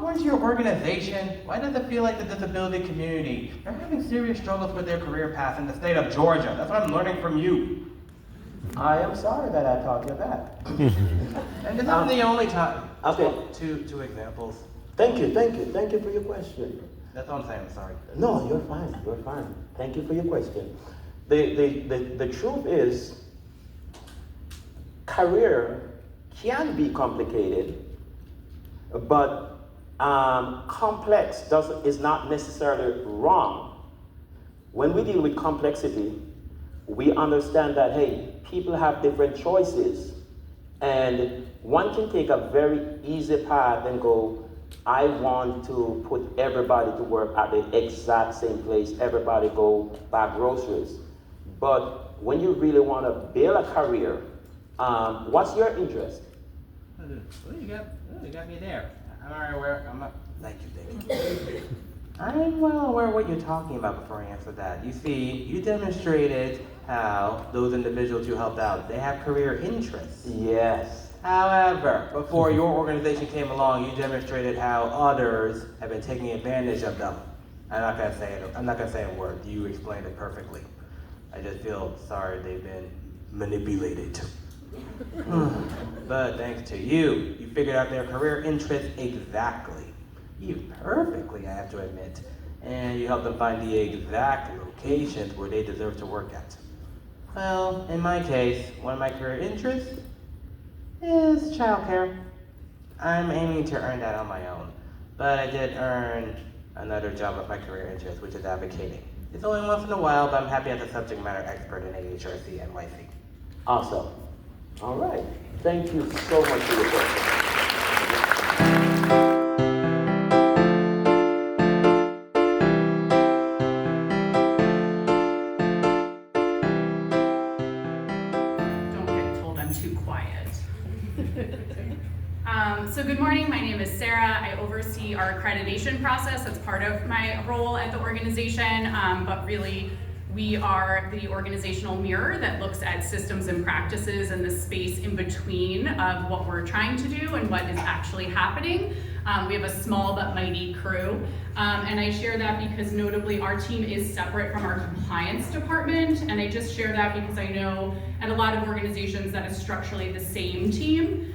according to your organization, why does it feel like the disability community are having serious struggles with their career path in the state of Georgia? That's what I'm learning from you. I am sorry that I taught you that. And this isn't the only time. Okay. Two examples. Thank you for your question. That's all I'm saying, I'm sorry. No, you're fine. Thank you for your question. The truth is, career can be complicated, but complex is not necessarily wrong. When we deal with complexity, we understand that, hey, people have different choices, and one can take a very easy path and go, I want to put everybody to work at the exact same place, everybody go buy groceries. But when you really want to build a career, what's your interest? Well, you got me there. I'm already aware. Thank you. I'm well aware of what you're talking about before I answer that. You see, you demonstrated how those individuals you helped out, they have career interests. Yes. However, before your organization came along, you demonstrated how others have been taking advantage of them. I'm not gonna say a word. You explained it perfectly. I just feel sorry they've been manipulated. But thanks to you, you figured out their career interests exactly. You perfectly, I have to admit. And you helped them find the exact locations where they deserve to work at. Well, in my case, one of my career interests is childcare. I'm aiming to earn that on my own, but I did earn another job of my career interest, which is advocating. It's only once in a while, but I'm happy as a subject matter expert in AHRC NYC. Awesome. All right. Thank you so much for your question. So good morning, my name is Sarah. I oversee our accreditation process. That's part of my role at the organization, but really we are the organizational mirror that looks at systems and practices and the space in between of what we're trying to do and what is actually happening. We have a small but mighty crew, and I share that because notably our team is separate from our compliance department, and I just share that because I know at a lot of organizations that is structurally the same team.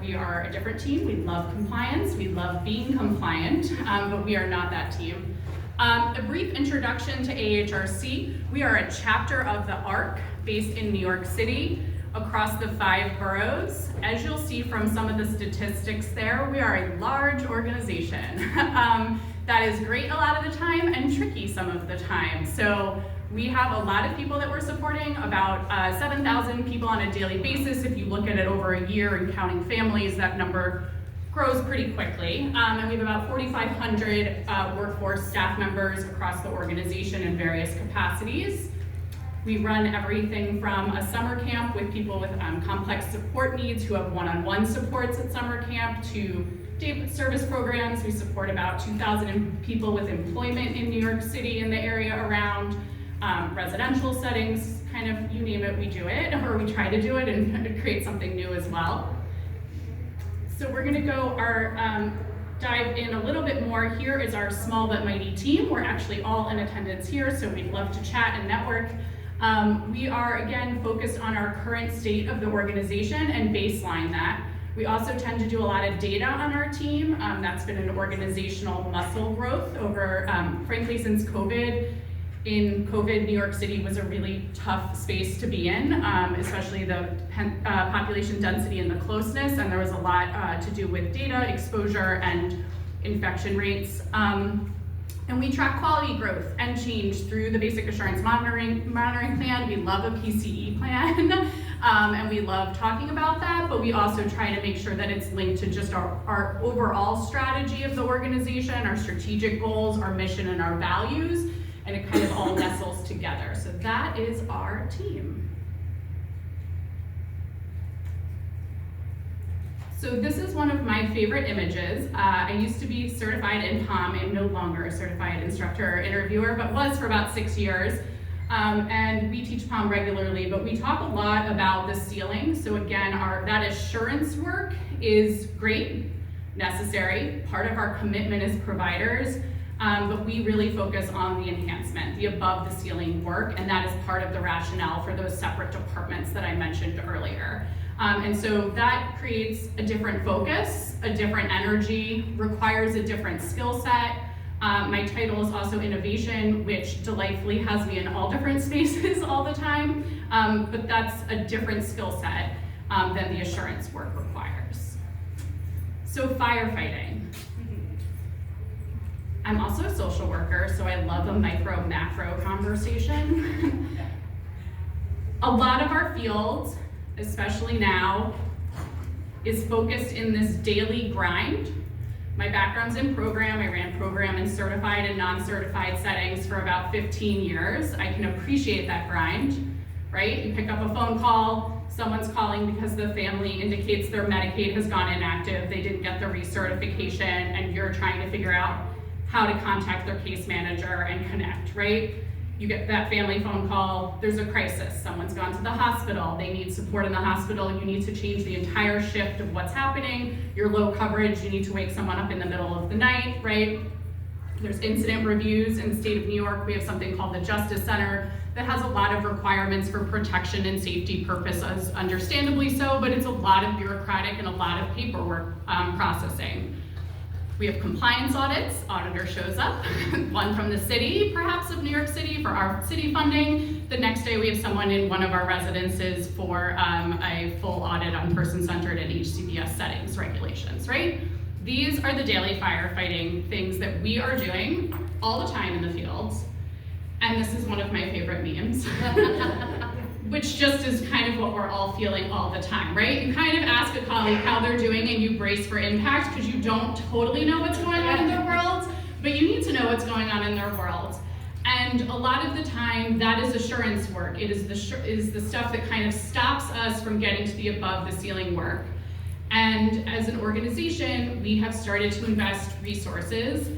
We are a different team. We love compliance. We love being compliant, but we are not that team. A brief introduction to AHRC. We are a chapter of the AHRC based in New York City across the 5 boroughs. As you'll see from some of the statistics there, we are a large organization. That is great a lot of the time and tricky some of the time. So we have a lot of people that we're supporting, about 7,000 people on a daily basis. If you look at it over a year and counting families, that number grows pretty quickly. And we have about 4,500 workforce staff members across the organization in various capacities. We run everything from a summer camp with people with complex support needs who have one-on-one supports at summer camp to day service programs. We support about 2,000 people with employment in New York City and the area around. Residential settings, kind of, you name it, we do it, or we try to do it and create something new as well. So we're gonna go dive in a little bit more. Here is our small but mighty team. We're actually all in attendance here, so we'd love to chat and network. We are, again, focused on our current state of the organization and baseline that. We also tend to do a lot of data on our team. That's been an organizational muscle growth over, frankly, since COVID. In COVID, New York City was a really tough space to be in, especially the population density and the closeness, and there was a lot to do with data exposure and infection rates. And we track quality growth and change through the basic assurance monitoring plan. We love a PCE plan, and we love talking about that, but we also try to make sure that it's linked to just our overall strategy of the organization, our strategic goals, our mission, and our values. And it kind of all nestles together. So that is our team. So this is one of my favorite images. I used to be certified in POM. I'm no longer a certified instructor or interviewer, but was for about 6 years. And we teach POM regularly, but we talk a lot about the ceiling. So again, that assurance work is great. necessary, part of our commitment as providers, but we really focus on the enhancement, the above the ceiling work, and that is part of the rationale for those separate departments that I mentioned earlier. And so that creates a different focus, a different energy, requires a different skill set. My title is also innovation, which delightfully has me in all different spaces all the time, but that's a different skill set than the assurance work requires. So firefighting. I'm also a social worker, so I love a micro-macro conversation. A lot of our field, especially now, is focused in this daily grind. My background's in program. I ran program in certified and non-certified settings for about 15 years. I can appreciate that grind, right? You pick up a phone call, someone's calling because the family indicates their Medicaid has gone inactive, they didn't get the recertification, and you're trying to figure out how to contact their case manager and connect, right? You get that family phone call, there's a crisis, someone's gone to the hospital, they need support in the hospital, you need to change the entire shift of what's happening, you're low coverage, you need to wake someone up in the middle of the night, right? There's incident reviews in the state of New York. We have something called the Justice Center that has a lot of requirements for protection and safety purposes, understandably so, but it's a lot of bureaucratic and a lot of paperwork processing. We have compliance audits, auditor shows up, one from the city, perhaps of New York City for our city funding. The next day we have someone in one of our residences for a full audit on person-centered and HCPS settings regulations, right? These are the daily firefighting things that we are doing all the time in the fields. And this is one of my favorite memes, which just is kind of what we're all feeling all the time, right? You kind of ask a colleague how they're doing and you brace for impact because you don't totally know what's going on in their world, but you need to know what's going on in their world. And a lot of the time, that is assurance work. It is the stuff that kind of stops us from getting to the above the ceiling work. And as an organization, we have started to invest resources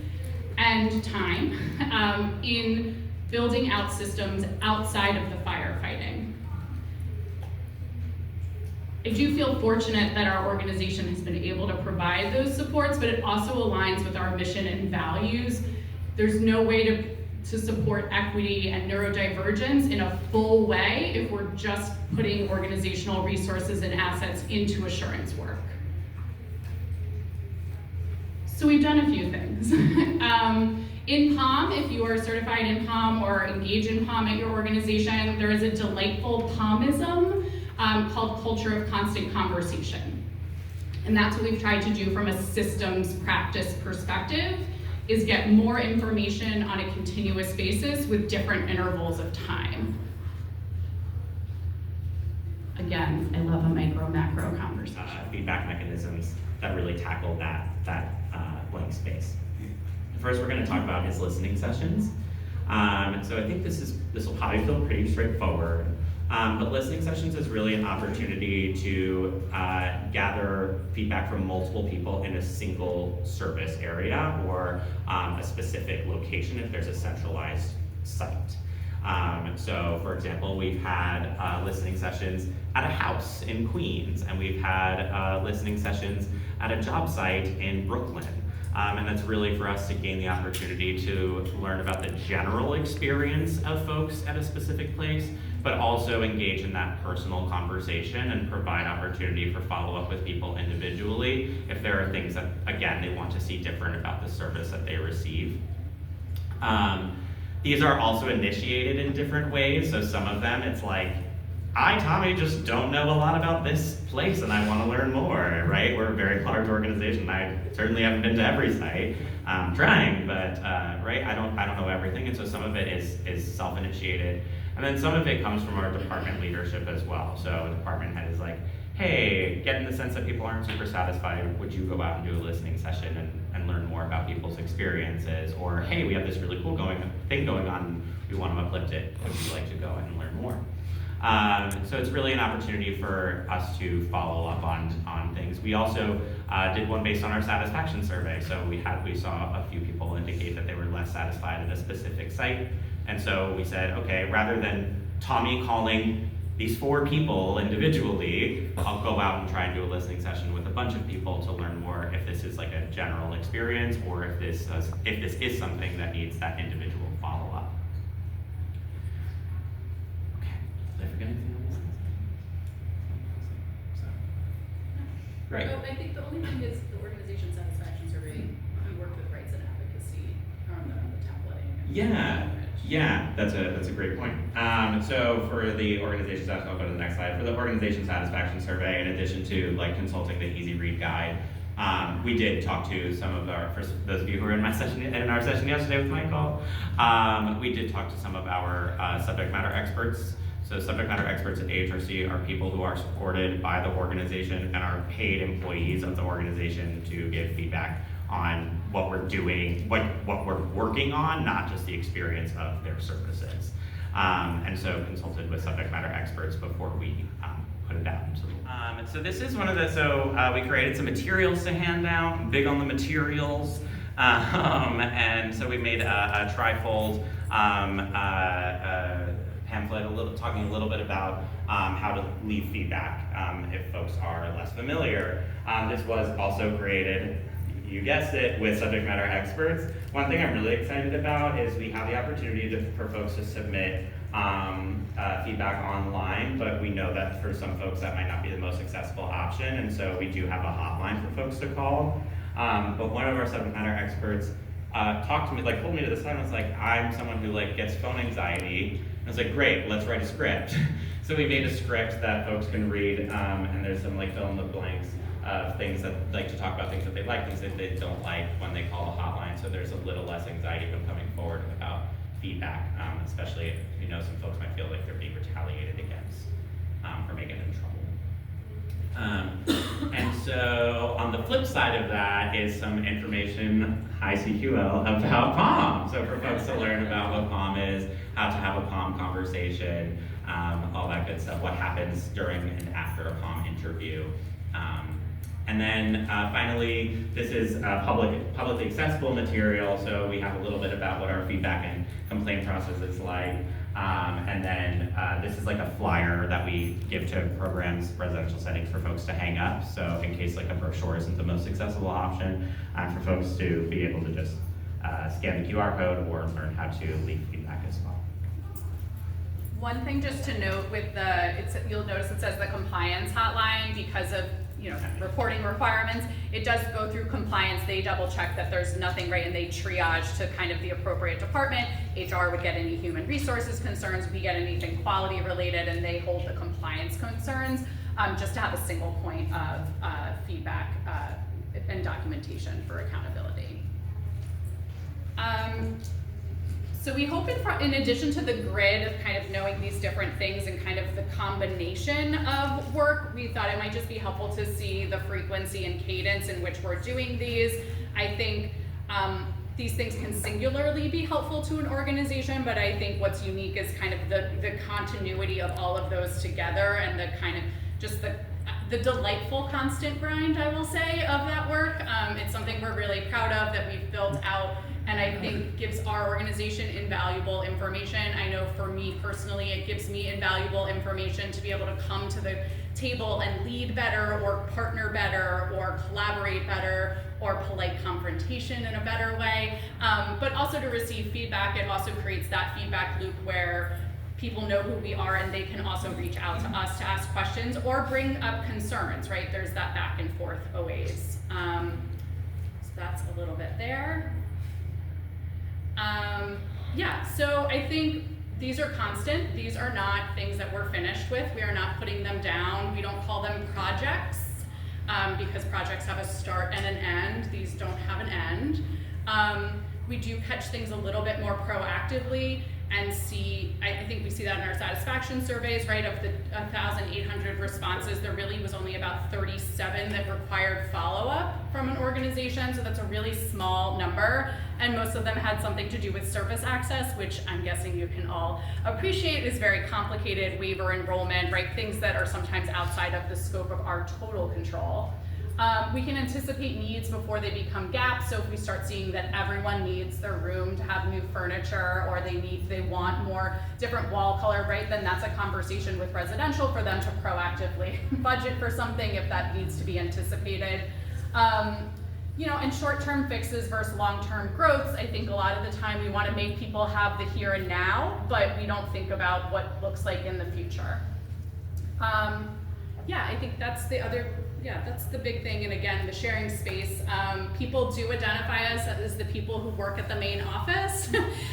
and time in building out systems outside of the firefighting. I do feel fortunate that our organization has been able to provide those supports, but it also aligns with our mission and values. There's no way to support equity and neurodivergence in a full way if we're just putting organizational resources and assets into assurance work. So we've done a few things. In POM, if you are certified in POM or engage in POM at your organization, there is a delightful POMism called culture of constant conversation. And that's what we've tried to do from a systems practice perspective, is get more information on a continuous basis with different intervals of time. Again, I love a micro-macro conversation. Feedback mechanisms that really tackle that blank space. First, we're going to talk about his listening sessions. So I think this will probably feel pretty straightforward. But listening sessions is really an opportunity to gather feedback from multiple people in a single service area or a specific location if there's a centralized site. So for example, we've had listening sessions at a house in Queens, and we've had listening sessions at a job site in Brooklyn. And that's really for us to gain the opportunity to learn about the general experience of folks at a specific place, but also engage in that personal conversation and provide opportunity for follow-up with people individually if there are things that, again, they want to see different about the service that they receive. These are also initiated in different ways, so some of them it's like, I, Tommy, just don't know a lot about this place and I want to learn more, right? We're a very large organization. I certainly haven't been to every site. I'm trying, but right, I don't know everything, and so some of it is self-initiated. And then some of it comes from our department leadership as well. So a department head is like, hey, getting the sense that people aren't super satisfied, would you go out and do a listening session and learn more about people's experiences? Or, hey, we have this really cool thing going on, we want to uplift it, would you like to go and learn more? So it's really an opportunity for us to follow up on things. We also did one based on our satisfaction survey. So we saw a few people indicate that they were less satisfied at a specific site. And so we said, okay, rather than Tommy calling these 4 people individually, I'll go out and try and do a listening session with a bunch of people to learn more if this is like a general experience or if this is something that needs that individual follow-up. Okay, did I forget anything on this? Great. Oh, I think the only thing is the organization satisfaction survey. We worked with rights and advocacy on the templating. Yeah, that's a great point. So for the organization satisfaction, I'll go to the next slide. For the organization satisfaction survey, in addition to like consulting the Easy Read guide, we did talk to some of our, for those of you who were in our session yesterday with Michael, we did talk to some of our subject matter experts. So subject matter experts at AHRC are people who are supported by the organization and are paid employees of the organization to give feedback on what we're doing, what we're working on, not just the experience of their services. And so consulted with subject matter experts before we put it out into the world. So this is one of the, we created some materials to hand out. I'm big on the materials. And so we made a trifold pamphlet talking a little bit about how to leave feedback if folks are less familiar. This was also created, you guessed it, with subject matter experts. One thing I'm really excited about is we have the opportunity for folks to submit feedback online, but we know that for some folks that might not be the most accessible option, and so we do have a hotline for folks to call. But one of our subject matter experts talked to me, pulled me to the side and was like, I'm someone who gets phone anxiety. And I was like, great, let's write a script. So we made a script that folks can read, and there's some fill in the blanks of things that to talk about things that they like, things that they don't like when they call the hotline. So there's a little less anxiety when coming forward about feedback, especially if some folks might feel like they're being retaliated against for making them trouble. And so on the flip side of that is some information, hi CQL, about POM. So for folks to learn about what POM is, how to have a POM conversation, all that good stuff, what happens during and after a POM interview. And then finally, this is publicly accessible material, so we have a little bit about what our feedback and complaint process is like. And then this is a flyer that we give to programs, residential settings for folks to hang up. So in case a brochure isn't the most accessible option, for folks to be able to just scan the QR code or learn how to leave feedback as well. One thing just to note with you'll notice it says the compliance hotline because of reporting requirements. It does go through compliance. They double check that there's nothing, right, and they triage to kind of the appropriate department. HR would get any human resources concerns, we get anything quality related, and they hold the compliance concerns just to have a single point of feedback and documentation for accountability. So we hope in addition to the grid of kind of knowing these different things and kind of the combination of work, we thought it might just be helpful to see the frequency and cadence in which we're doing these. I think these things can singularly be helpful to an organization, but I think what's unique is kind of the continuity of all of those together and the kind of just the delightful constant grind, I will say, of that work. It's something we're really proud of that we've built out, and I think gives our organization invaluable information. I know for me personally, it gives me invaluable information to be able to come to the table and lead better or partner better or collaborate better or polite confrontation in a better way. But also to receive feedback, it also creates that feedback loop where people know who we are and they can also reach out to us to ask questions or bring up concerns, right? There's that back and forth always. So that's a little bit there. Yeah, so I think these are constant. These are not things that we're finished with. We are not putting them down. We don't call them projects because projects have a start and an end. These don't have an end. We do catch things a little bit more proactively and see, I think we see that in our satisfaction surveys, right? Of the 1,800 responses, there really was only about 37 that required follow-up from an organization, so that's a really small number, and most of them had something to do with service access, which I'm guessing you can all appreciate is very complicated, waiver enrollment, right? Things that are sometimes outside of the scope of our total control. We can anticipate needs before they become gaps. So if we start seeing that everyone needs their room to have new furniture, or they want more different wall color, right? Then that's a conversation with residential for them to proactively budget for something if that needs to be anticipated. And short-term fixes versus long-term growths, I think a lot of the time we want to make people have the here and now, but we don't think about what looks like in the future. I think that's that's the big thing. And again, the sharing space, people do identify us as the people who work at the main office.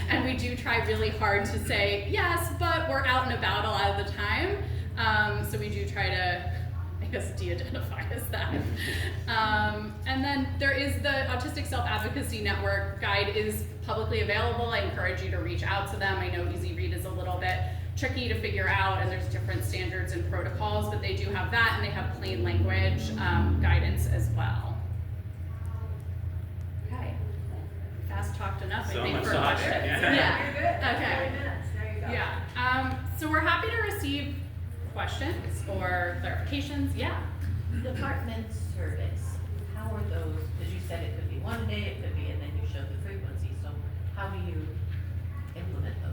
And we do try really hard to say, yes, but we're out and about a lot of the time. So we do try to, I guess, de-identify as that. And then there is the Autistic Self-Advocacy Network guide is publicly available. I encourage you to reach out to them. I know Easy Read is a little bit tricky to figure out, and there's different standards and protocols, but they do have that, and they have plain language guidance as well. Okay, fast talked enough, I think, for budget. Yeah. You're good. Okay. 30 minutes. There you go. Yeah. So we're happy to receive questions or clarifications. Yeah. Department surveys, how are those, because you said it could be one day, it could be, and then you showed the frequency, so how do you implement those?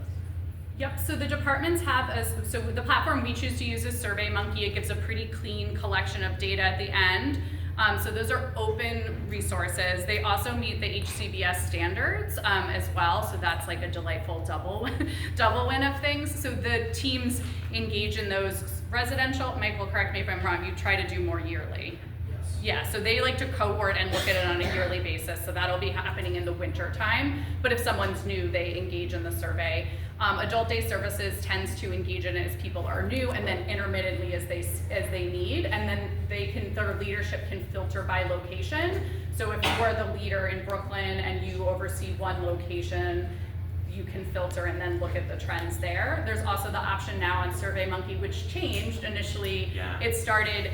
Yep, so the departments have, so the platform we choose to use is SurveyMonkey. It gives a pretty clean collection of data at the end. So those are open resources. They also meet the HCBS standards as well, so that's like a delightful double win of things. So the teams engage in those. Residential, Mike will correct me if I'm wrong, you try to do more yearly. Yes. Yeah, so they like to cohort and look at it on a yearly basis, so that'll be happening in the winter time. But if someone's new, they engage in the survey. Adult Day Services tends to engage in it as people are new, and then intermittently as they need, and then their leadership can filter by location. So if you are the leader in Brooklyn and you oversee one location, you can filter and then look at the trends there. There's also the option now on SurveyMonkey, which changed initially. Yeah. It started,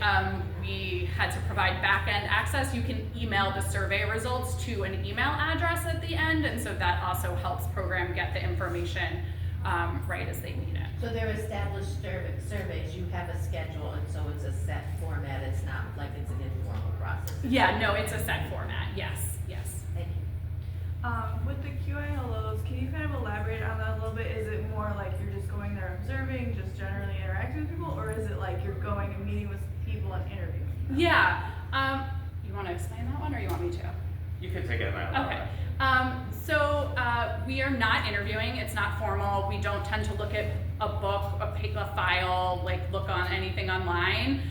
we had to provide back-end access. You can email the survey results to an email address at the end, and so that also helps program get the information right as they need it. So they're established surveys, you have a schedule, and so it's a set format, it's not like it's an informal process. Yeah, no, it's a set format, yes. Thank you. With the QA hellos, can you kind of elaborate on that a little bit? Is it more like you're just going there observing, just generally interacting with people, or is it like you're going and meeting with people and interviewing them? Yeah, you want to explain that one, or you want me to? You can take it now. Okay. So we are not interviewing. It's not formal. We don't tend to look at a book, a file, like look on anything online.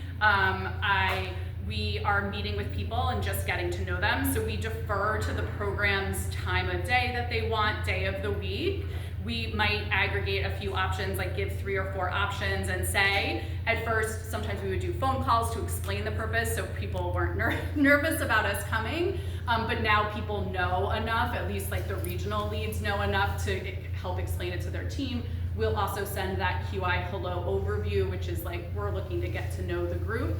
We are meeting with people and just getting to know them. So we defer to the program's time of day that they want, day of the week. We might aggregate a few options, like give 3 or 4 options and say, at first, sometimes we would do phone calls to explain the purpose so people weren't nervous about us coming. But now people know enough, at least like the regional leads know enough to help explain it to their team. We'll also send that QI hello overview, which is like, we're looking to get to know the group.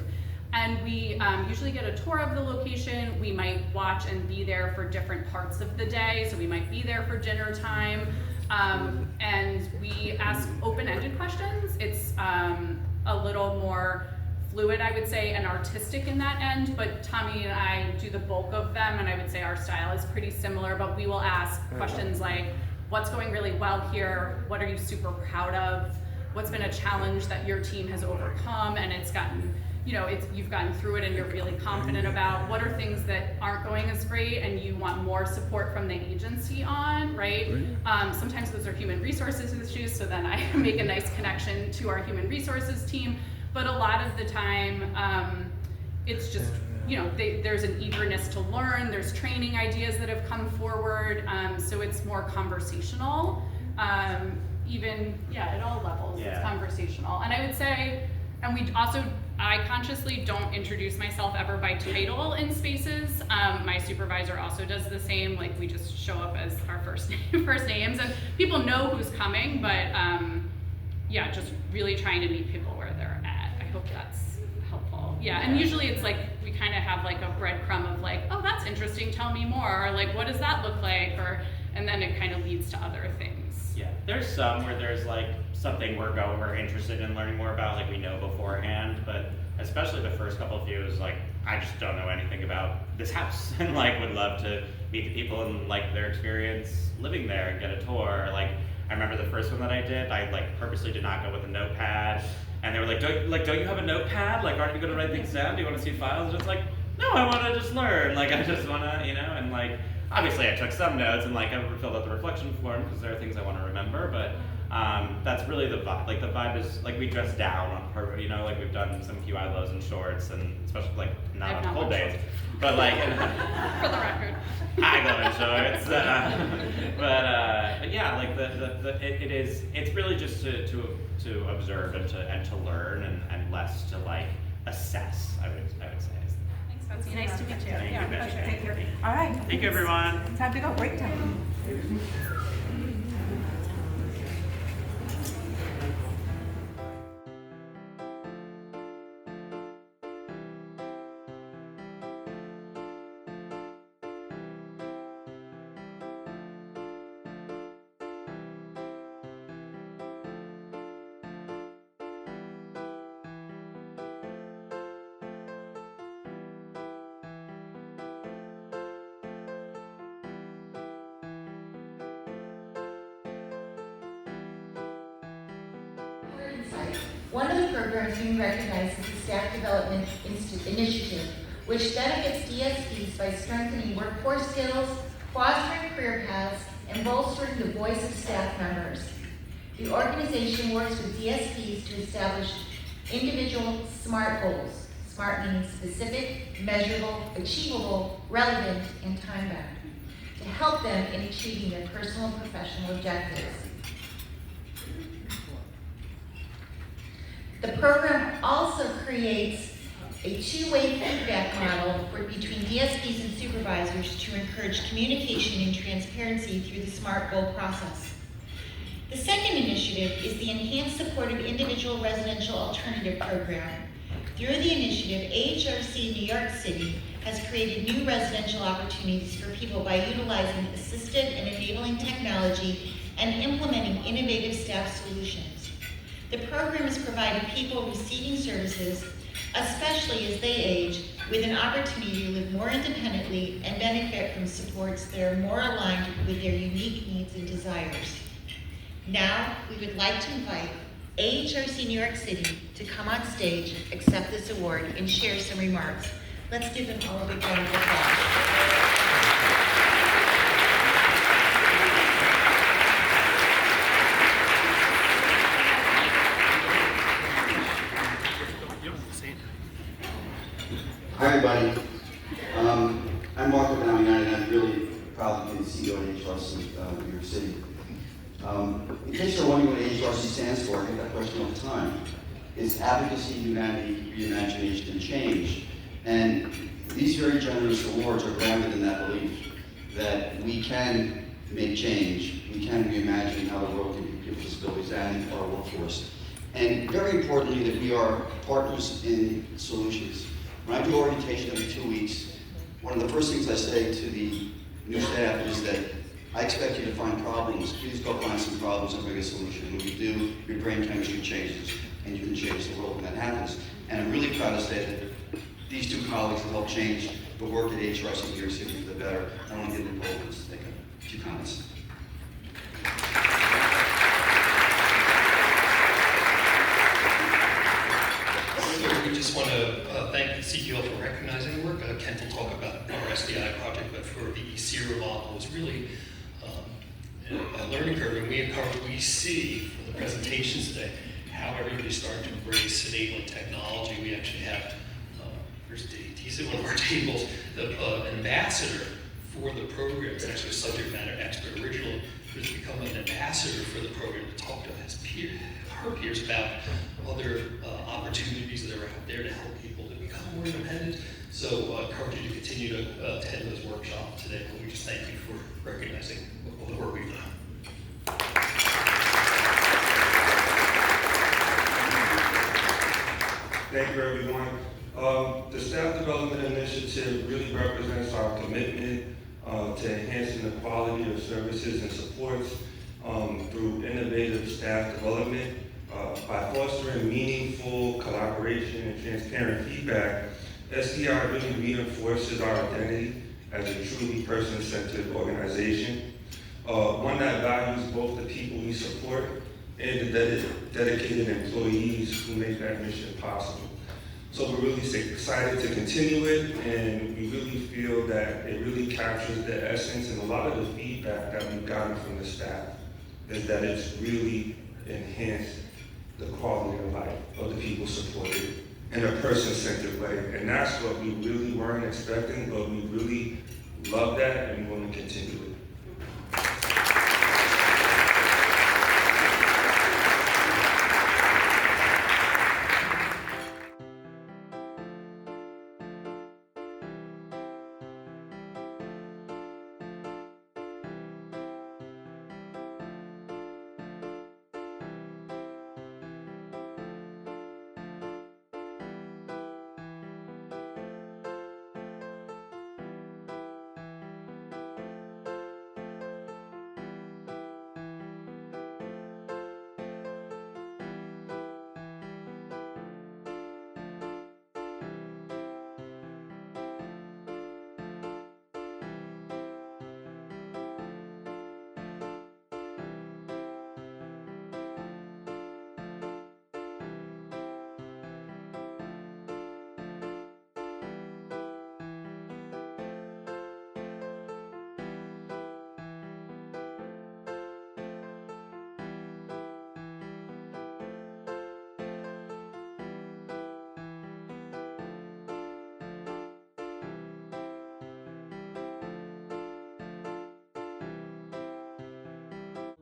And we usually get a tour of the location. We might watch and be there for different parts of the day. So we might be there for dinner time. And we ask open-ended questions. It's a little more fluid, I would say, and artistic in that end, but Tommy and I do the bulk of them, and I would say our style is pretty similar, but we will ask questions like, what's going really well here? What are you super proud of? What's been a challenge that your team has overcome and it's gotten, you've gotten through it and you're really confident about? What are things that aren't going as great and you want more support from the agency on, right? Sometimes those are human resources issues, so then I make a nice connection to our human resources team. But a lot of the time, it's just, there's an eagerness to learn, there's training ideas that have come forward, so it's more conversational. At all levels, it's conversational. And I would say, I consciously don't introduce myself ever by title in spaces. My supervisor also does the same, like we just show up as our first names, and people know who's coming, but just really trying to meet people where they're at. I hope that's helpful. Yeah, and usually it's like, we kind of have like a breadcrumb of like, oh, that's interesting, tell me more, or like, what does that look like, and then it kind of leads to other things. Yeah, there's some where there's like something we're interested in learning more about, like we know beforehand, but especially the first couple of years, like, I just don't know anything about this house, and like would love to meet the people and like their experience living there and get a tour. Like, I remember the first one that I did, I like purposely did not go with a notepad, and they were like, don't you have a notepad? Like, aren't you gonna write things down? Do you want to see files? And it's like, no, I want to just learn. Like, I just want to, you know, and like, obviously I took some notes and like I filled out the reflection form because there are things I want to remember, but that's really the vibe. Like, the vibe is like, we dress down on her, you know, like we've done some QI lows and shorts, and especially like not on cold days, but like For the record. I go in shorts, but yeah, like it's really just to observe and to learn and less to like assess. I would say. Thanks, Betsy. Nice to meet you. Thank you, Betsy. Take care. All right. Thank you, everyone. Time to go. Break time. One of the programs being recognized is the Staff Development Initiative, which benefits DSPs by strengthening workforce skills, fostering career paths, and bolstering the voice of staff members. The organization works with DSPs to establish individual SMART goals. SMART meaning specific, measurable, achievable, relevant, and time-bound, to help them in achieving their personal and professional objectives. The program also creates a two-way feedback model between DSPs and supervisors to encourage communication and transparency through the SMART goal process. The second initiative is the Enhanced Supportive Individual Residential Alternative Program. Through the initiative, AHRC New York City has created new residential opportunities for people by utilizing assistive and enabling technology and implementing innovative staff solutions. The program is providing people receiving services, especially as they age, with an opportunity to live more independently and benefit from supports that are more aligned with their unique needs and desires. Now, we would like to invite AHRC New York City to come on stage, accept this award, and share some remarks. Let's give them all a big round of applause. Hi everybody, I'm Mark Downey, and I'm really proud to be the CEO of AHRC New York City. In case you're wondering what AHRC stands for, I get that question all the time. It's Advocacy, Humanity, Reimagination, and Change. And these very generous awards are grounded in that belief that we can make change, we can reimagine how the world can be with disabilities and our workforce. And very importantly, that we are partners in solutions. When I do orientation every 2 weeks, one of the first things I say to the new staff is that I expect you to find problems. Please go find some problems and bring a solution. When you do, your brain chemistry changes, and you can change the world when that happens. And I'm really proud to say that these two colleagues have helped change the work at AHRC New York City for the better. I want to give them both to take a few comments. We just want to thank CQL for recognizing the work. Kent will talk about our SDI project, but for the ECRA model was really a learning curve, and we see from the presentations today how everybody's starting to embrace enabling technology. We actually have, here's Dave, he's at one of our tables, the ambassador for the program. It's actually a subject matter expert originally, who's become an ambassador for the program to talk to her peers about other opportunities that are out there to help people to become more independent. So I encourage you to continue to attend those workshops today. But we just thank you for recognizing all the work we've done. Thank you, everyone. The Staff Development Initiative really represents our commitment to enhancing the quality of services and supports through innovative staff development by fostering meaningful meaningful collaboration and transparent feedback, SDI really reinforces our identity as a truly person-centered organization, one that values both the people we support and the dedicated employees who make that mission possible. So we're really excited to continue it, and we really feel that it really captures the essence, and a lot of the feedback that we've gotten from the staff is that it's really enhanced the quality of life of the people supported in a person-centered way. And that's what we really weren't expecting, but we really love that and want to continue it.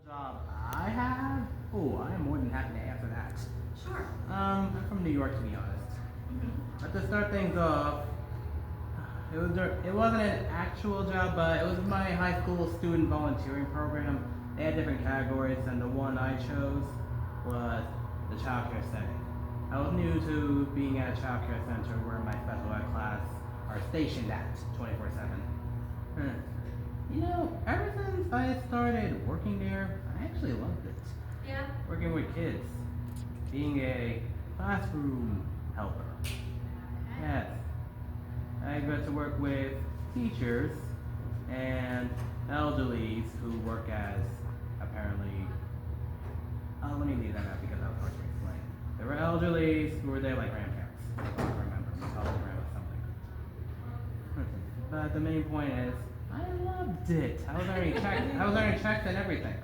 Job I have? Oh, I am more than happy to answer that. Sure. I'm from New York, to be honest. But to start things off, it wasn't an actual job, but it was my high school student volunteering program. They had different categories, and the one I chose was the childcare setting. I was new to being at a childcare center where my special ed class are stationed at 24/7. You know, ever since I started working there, I actually loved it. Yeah. Working with kids, being a classroom helper. Yes. I got to work with teachers and elderlies who work as, apparently, let me leave that out because that was hard to explain. There were elderlies who were there like grandparents. I don't remember, we called them grandma something. But the main point is, I loved it. I was earning checks and everything.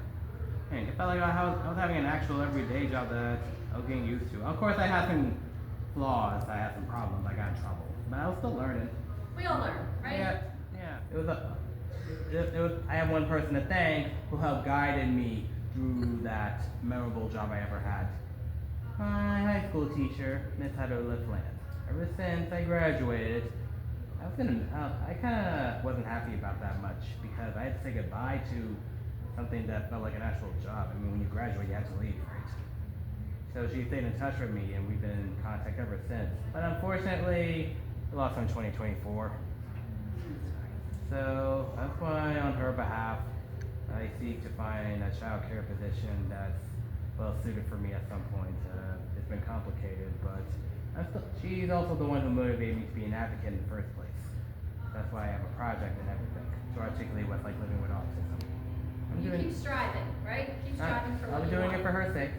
And it felt like I was having an actual everyday job that I was getting used to. Of course, I had some flaws. I had some problems. I got in trouble, but I was still learning. We all learn, right? Yeah. It was. I have one person to thank who helped guided me through that memorable job I ever had. My high school teacher, Miss Lifland. Ever since I graduated, I kind of wasn't happy about that much because I had to say goodbye to something that felt like an actual job. I mean, when you graduate, you have to leave, right? So she stayed in touch with me, and we've been in contact ever since. But unfortunately, we lost her in 2024. So that's why, on her behalf, I seek to find a child care position that's well suited for me at some point. It's been complicated, but she's also the one who motivated me to be an advocate in the first place. That's why I have a project and everything to articulate what's like living with autism. Keep striving, right? Keep striving for what I'm you doing want. it for her sake.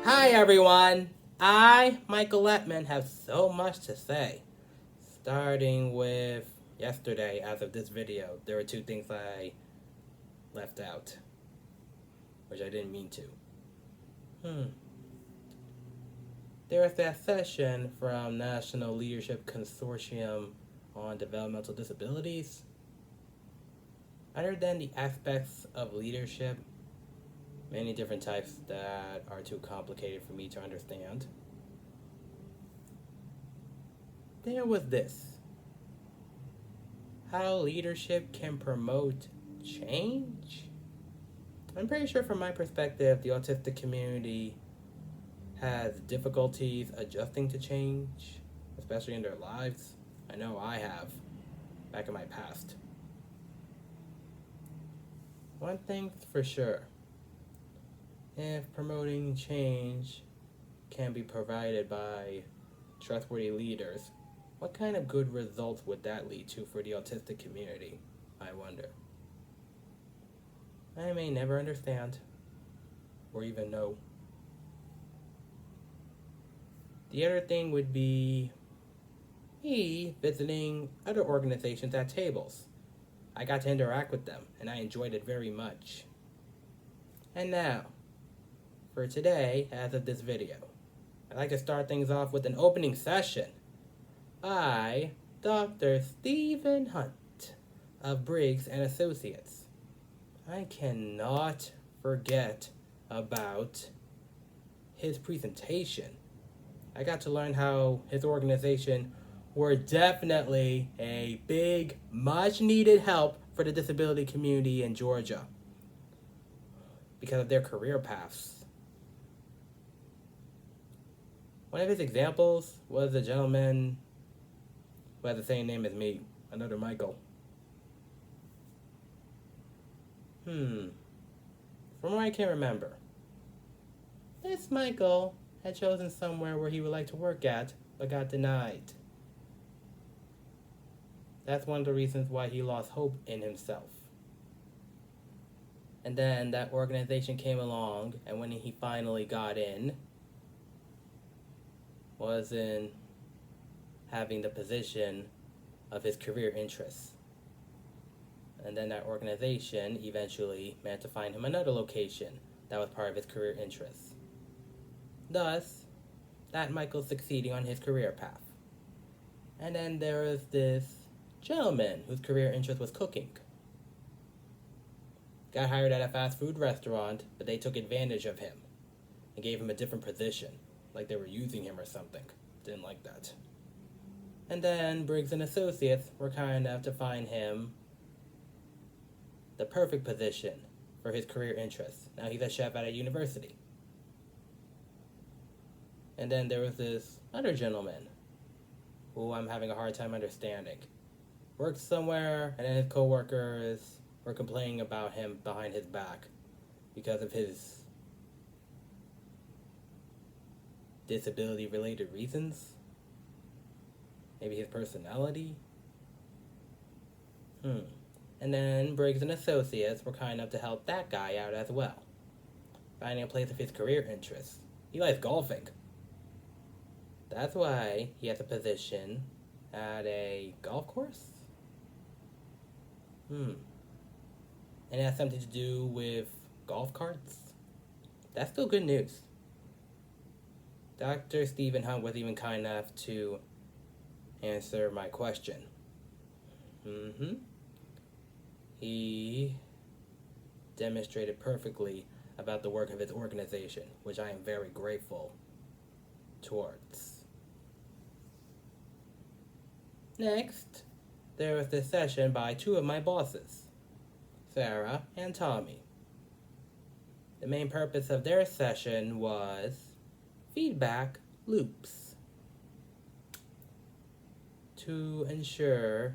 Hi everyone! I, Michael Lettman, have so much to say. Starting with yesterday, as of this video, there were 2 things I left out, which I didn't mean to. There was that session from National Leadership Consortium on Developmental Disabilities. Other than the aspects of leadership, many different types that are too complicated for me to understand, there was this: how leadership can promote change. I'm pretty sure from my perspective, the autistic community has difficulties adjusting to change, especially in their lives. I know I have, back in my past. One thing's for sure: if promoting change can be provided by trustworthy leaders, what kind of good results would that lead to for the autistic community, I wonder? I may never understand, or even know. The other thing would be me visiting other organizations at tables. I got to interact with them, and I enjoyed it very much. And now, for today, as of this video, I'd like to start things off with an opening session by Dr. Stephen Hunt of Briggs and Associates. I cannot forget about his presentation. I got to learn how his organization were definitely a big, much-needed help for the disability community in Georgia because of their career paths. One of his examples was a gentleman who has the same name as me, another Michael. From what I can remember, this Michael had chosen somewhere where he would like to work at, but got denied. That's one of the reasons why he lost hope in himself. And then that organization came along, and when he finally got in, was in having the position of his career interests. And then that organization eventually managed to find him another location that was part of his career interests. Thus, that Michael's succeeding on his career path. And then there was this gentleman whose career interest was cooking. Got hired at a fast food restaurant, but they took advantage of him and gave him a different position, like they were using him or something. Didn't like that. And then Briggs and Associates were kind enough to find him the perfect position for his career interests. Now he's a chef at a university. And then there was this other gentleman who I'm having a hard time understanding. Worked somewhere, and then his coworkers were complaining about him behind his back because of his disability-related reasons. Maybe his personality. And then Briggs and Associates were kind enough to help that guy out as well, finding a place of his career interests. He likes golfing. That's why he has a position at a golf course. And it has something to do with golf carts. That's still good news. Dr. Stephen Hunt was even kind enough to answer my question. He demonstrated perfectly about the work of his organization, which I am very grateful towards. Next, there was this session by 2 of my bosses, Sarah and Tommy. The main purpose of their session was feedback loops to ensure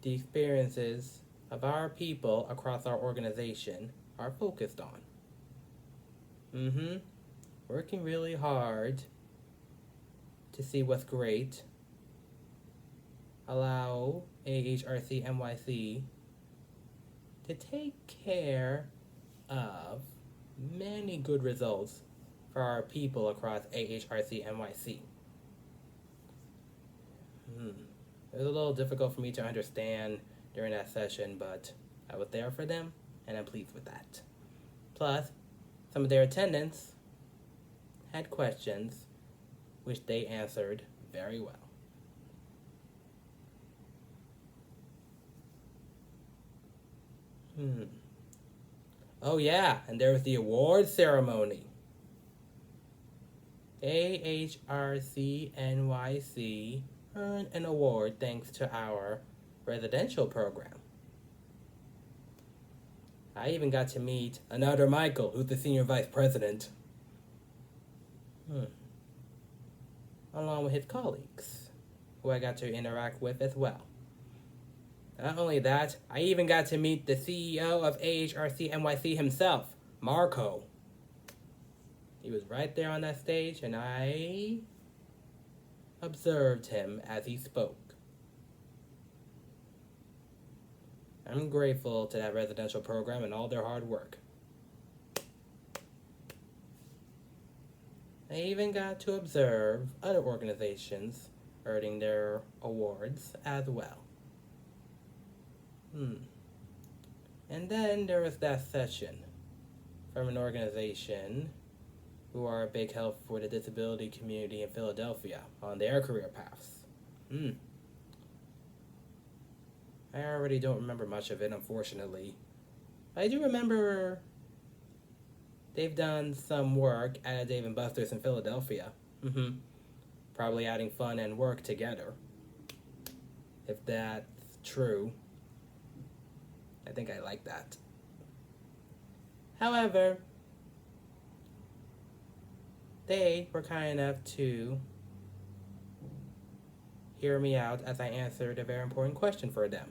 the experiences of our people across our organization are focused on. Working really hard to see what's great, allow AHRC NYC to take care of many good results for our people across AHRC NYC. It was a little difficult for me to understand during that session, but I was there for them, and I'm pleased with that. Plus, some of their attendants had questions, which they answered very well. Oh yeah, and there was the award ceremony. AHRC NYC earned an award thanks to our residential program. I even got to meet another Michael, who's the senior vice president, along with his colleagues, who I got to interact with as well. Not only that, I even got to meet the CEO of AHRC NYC himself, Marco. He was right there on that stage, and I observed him as he spoke. I'm grateful to that residential program and all their hard work. I even got to observe other organizations earning their awards as well. And then there was that session from an organization who are a big help for the disability community in Philadelphia on their career paths. I already don't remember much of it, unfortunately. I do remember they've done some work at a Dave & Buster's in Philadelphia. Probably adding fun and work together. If that's true. I think I like that. However, they were kind enough to hear me out as I answered a very important question for them.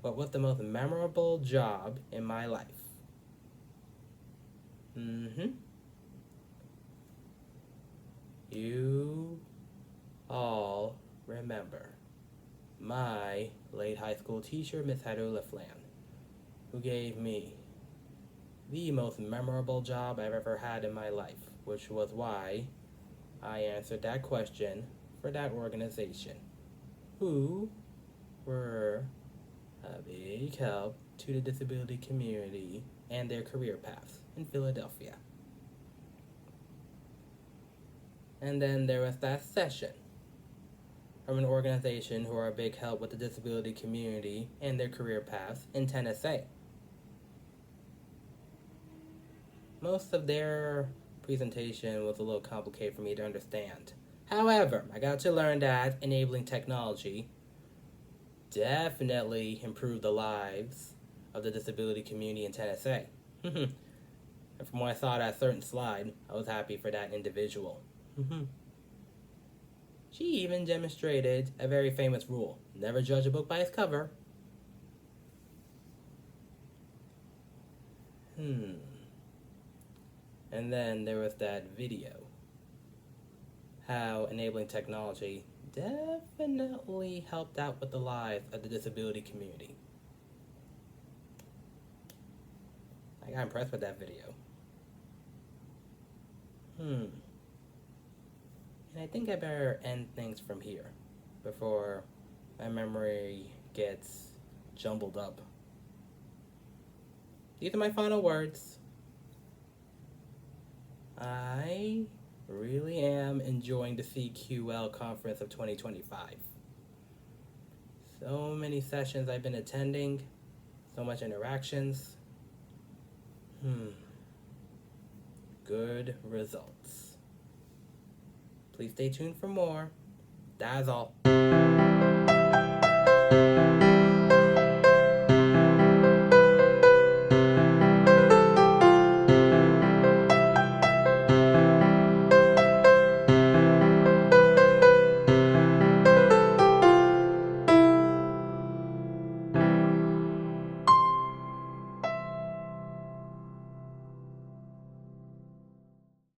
What was the most memorable job in my life? You all remember my late high school teacher, Miss Lifland, who gave me the most memorable job I've ever had in my life, which was why I answered that question for that organization, who were a big help to the disability community and their career paths in Philadelphia. And then there was that session from an organization who are a big help with the disability community and their career paths in Tennessee. Most of their presentation was a little complicated for me to understand. However, I got to learn that enabling technology definitely improved the lives of the disability community in Tennessee. And from what I saw that certain slide, I was happy for that individual. She even demonstrated a very famous rule: never judge a book by its cover. And then there was that video. How enabling technology definitely helped out with the lives of the disability community. I got impressed with that video. And I think I better end things from here before my memory gets jumbled up. These are my final words. I really am enjoying the CQL Conference of 2025. So many sessions I've been attending, so much interactions. Good results. Please stay tuned for more. That's all.